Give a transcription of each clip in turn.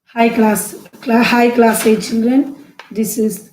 High class A children. This is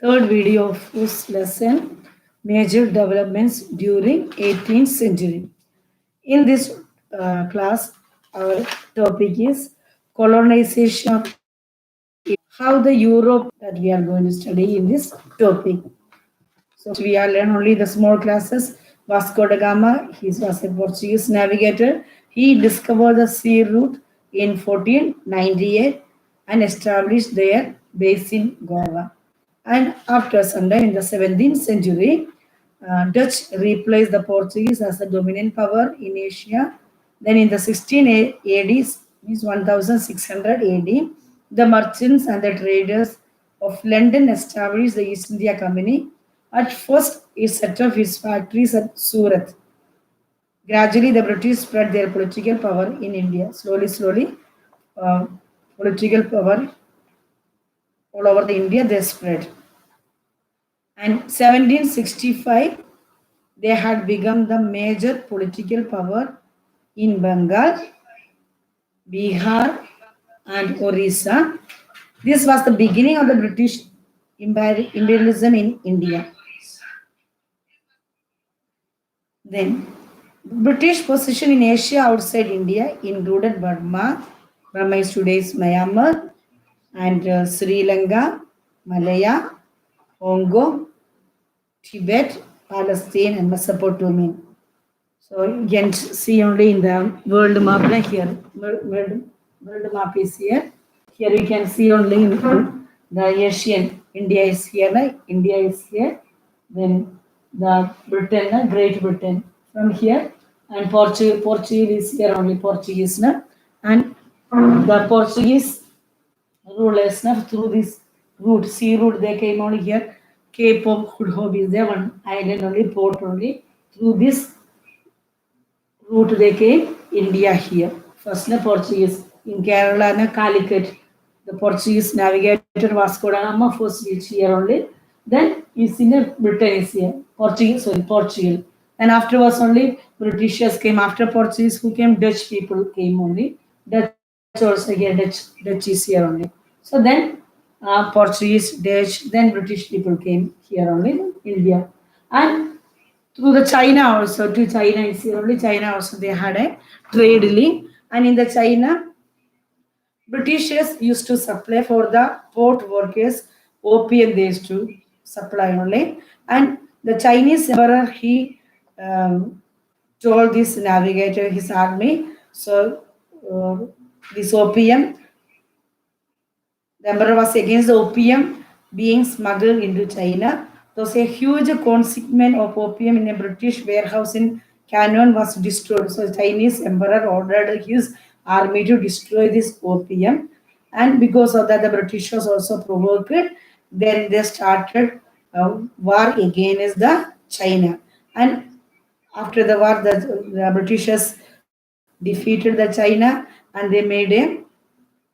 third video of this lesson, major developments during 18th century. In this class, our topic is colonization of Asia. How the Europe that we are going to study in this topic. So we are learn only the small classes. Vasco da Gama, he was a Portuguese navigator. He discovered the sea route in 1498 and established their base in Goa. And after some time in the 17th century, Dutch replaced the Portuguese as the dominant power in Asia. Then in the 16 AD, means 1600 AD, the merchants and the traders of London established the East India Company. At first, it set up its factories at Surat. Gradually, the British spread their political power in India. Slowly, uh, political power all over the India they spread. And 1765, they had become the major political power in Bengal, Bihar, and Orissa. This was the beginning of the British imperialism in India. Then, British position in Asia outside India included Burma. Burma is today's Myanmar, and Sri Lanka, Malaya, Hong Kong, Tibet, Palestine, and Mesopotamia. So you can see only in the world map like here. World map is here. Here you can see only in the Asian. India is here, like India is here. Then the Britain, Great Britain from here, and Portugal is here only Portuguese, and the Portuguese rulers through this route, sea route, they came only here. Cape of Good Hope is there, one island only, port only. Through this route they came India here. First Portuguese in Kerala na Calicut. The Portuguese navigator Vasco da Gama first reached here only. Then is in Britain is here. Portugal. And afterwards only Britishers came. After Portuguese who came, Dutch people came only. Dutch also here, Dutch is here only. So then Portuguese, Dutch, then British people came here only, India. And through the China also, to China is here only, China also they had a trade link. And in the China, Britishers used to supply for the port workers opium they used to supply only. And the Chinese emperor, he told this navigator, his army, so this opium, the emperor was against the opium being smuggled into China. Thus, a huge consignment of opium in a British warehouse in Canton was destroyed. So, Chinese emperor ordered his army to destroy this opium, and because of that, the Britishers also provoked. Then they started war against the China, and after the war, the Britishers defeated the China, and they made a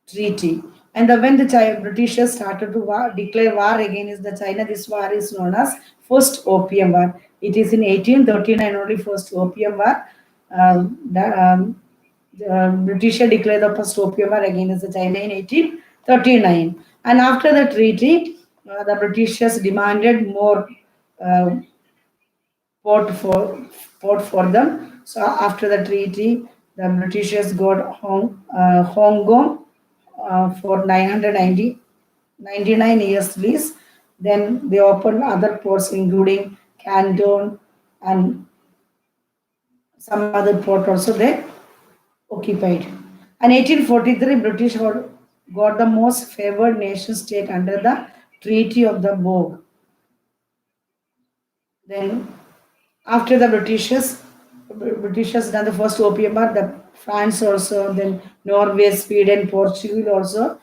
treaty. And when the Britishers started to declare war against the China, this war is known as First Opium War. It is in 1839 only First Opium War. The British declared the First Opium War against the China in 1839. And after the treaty, the Britishers demanded more uh, port for them. So after the treaty, the Britishers got Hong Kong for 99 years lease. Then they opened other ports, including Canton and some other port also they occupied. And 1843, British got the most favored nation state under the Treaty of the Bogue. Then after the Britishers done the first opium war, the France also, then Norway, Sweden, Portugal also,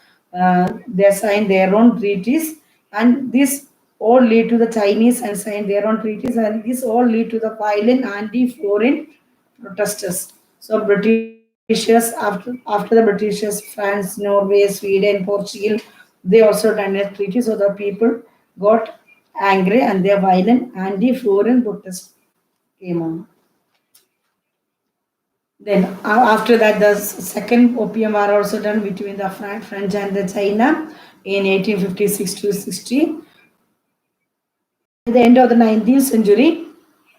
they signed their own treaties, and this all lead to the Chinese and signed their own treaties, and this all lead to the violent anti-foreign protesters. So Britishers, after the Britishers, France, Norway, Sweden, Portugal, they also done a treaty, so the people got angry and their violent anti-foreign protest came on. Then after that, the second opium war also done between the French and the China in 1856 to 60. At the end of the 19th century,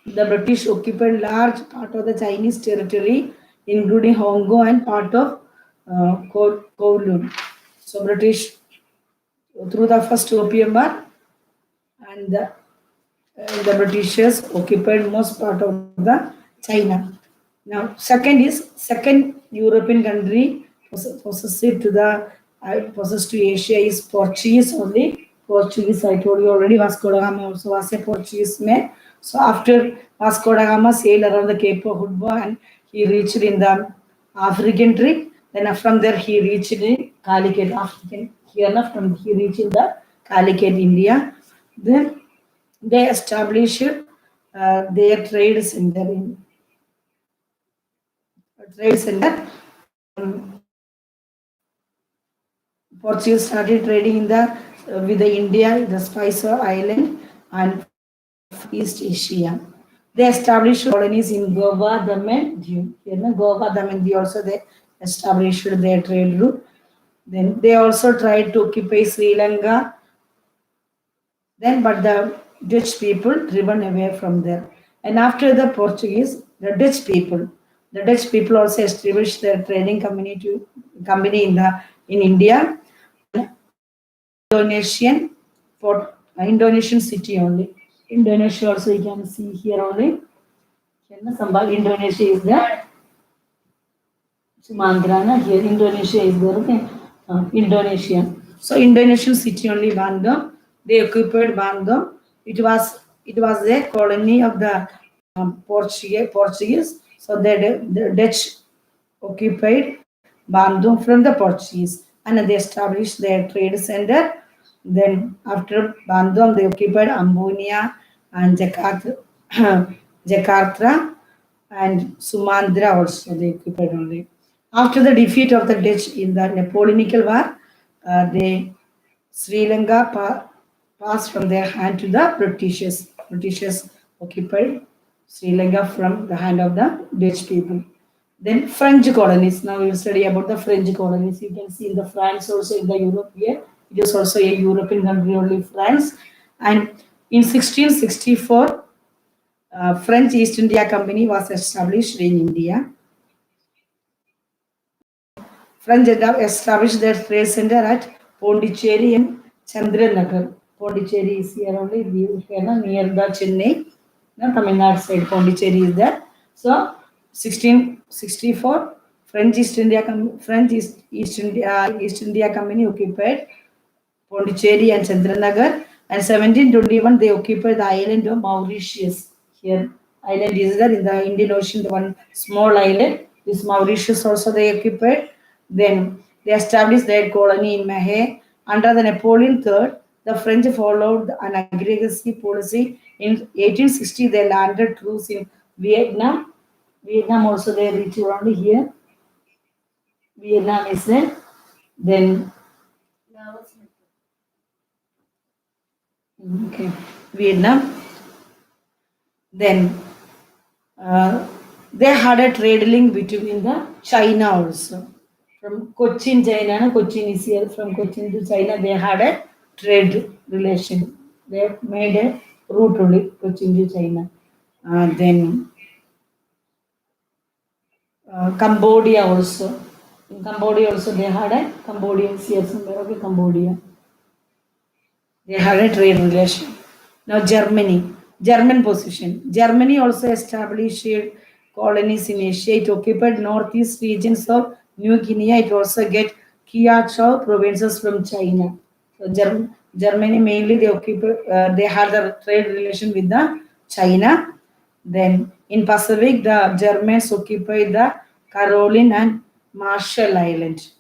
the British occupied large part of the Chinese territory, including Hong Kong and part of Kowloon. So British through the first opium war and the Britishers occupied most part of the China. Now, second European country possessive to the possessed to Asia is Portuguese only. Portuguese, I told you already. Vasco da Gama also was a Portuguese man. So after Vasco da Gama sailed around the Cape of Good Hope and he reached in the African trip. Then from there he reached in Calicut, African. Here now from he reached in the Calicut, India. Then they established their trade center in trade center. Portuguese started trading in the with the India, the Spice Island, and East Asia. They established colonies in Goa, Daman, Diu. You know, Goa, Daman, Diu also they established their trade route. Then they also tried to occupy Sri Lanka. Then, but the Dutch people driven away from there. And after the Portuguese, the Dutch people also established their trading company in the in India. Indonesian for Indonesian city only. Indonesia also you can see here only. Indonesia is there. Sumatra, here Indonesia is there. Okay, Indonesia. So Indonesian city only Bandung. They occupied Bandung. It was a colony of the Portuguese. So the Dutch occupied Bandung from the Portuguese and they established their trade center. Then after Bandung, they occupied Ambonia and Jakarta, Jakarta and Sumatra also they occupied only. After the defeat of the Dutch in the Napoleonic War, they Sri Lanka passed from their hand to the Britishers. Britishers occupied Sri Lanka from the hand of the Dutch people. Then French colonies. Now we will study about the French colonies. You can see in the France also in the Europe here. It is also a European country only France. And in 1664, French East India Company was established in India. French established their trade center at Pondicherry and Chandranagar. Pondicherry is here only near the Chennai. No, Tamil Nadu side, Pondicherry is there. So, 1664, East India Company occupied Pondicherry and Chandranagar. And 1721, they occupied the island of Mauritius. Here, island is there in the Indian Ocean, the one small island. This Mauritius also they occupied. Then they established their colony in Mahé. Under the Napoleon III, the French followed an aggressive policy. In 1860, they landed troops in Vietnam. Vietnam also they reached around here. Vietnam is there. Then okay, Vietnam. Then they had a trade link between the China also. From Cochin, China, no, Cochin is here. From Cochin to China, they had a trade relation. They made a route only Cochin to China. Then Cambodia also. In Cambodia also they had a Cambodians here somewhere. Okay, Cambodia. They had a trade relation. Now Germany, German position. Germany also established colonies in Asia. It occupied northeast regions of New Guinea. It also get Kiachao provinces from China. So Germany mainly they occupied. They had a trade relation with the China. Then in Pacific, the Germans occupied the Caroline and Marshall Island.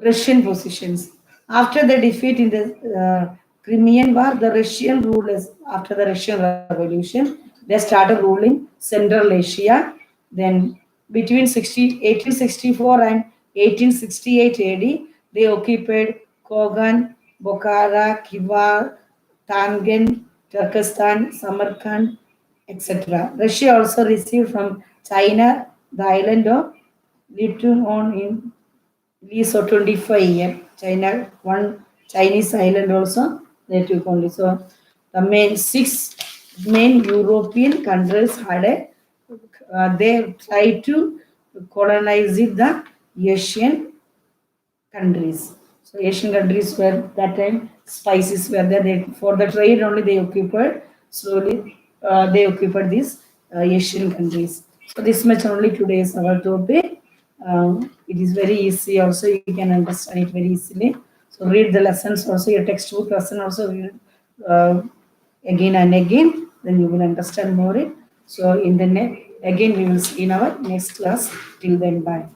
Russian positions. After the defeat in the Crimean War, the Russian rulers, after the Russian Revolution, they started ruling Central Asia. Then between 1864 and 1868 AD, they occupied Kogan, Bokhara, Khivar, Tangan, Turkestan, Samarkand, etc. Russia also received from China the island of Little on in Lease 25 year. China, one Chinese island also they took only. So the main six main European countries had a they tried to colonize the Asian countries. So Asian countries were that time spices were there. They, for the trade only they occupied. Slowly they occupied these Asian countries. So this much only today is our topic. It is very easy. Also you can understand it very easily. So read the lessons also. Your textbook lesson also read again and again. Then you will understand more it. So in the again we will see in our next class. Till then, bye.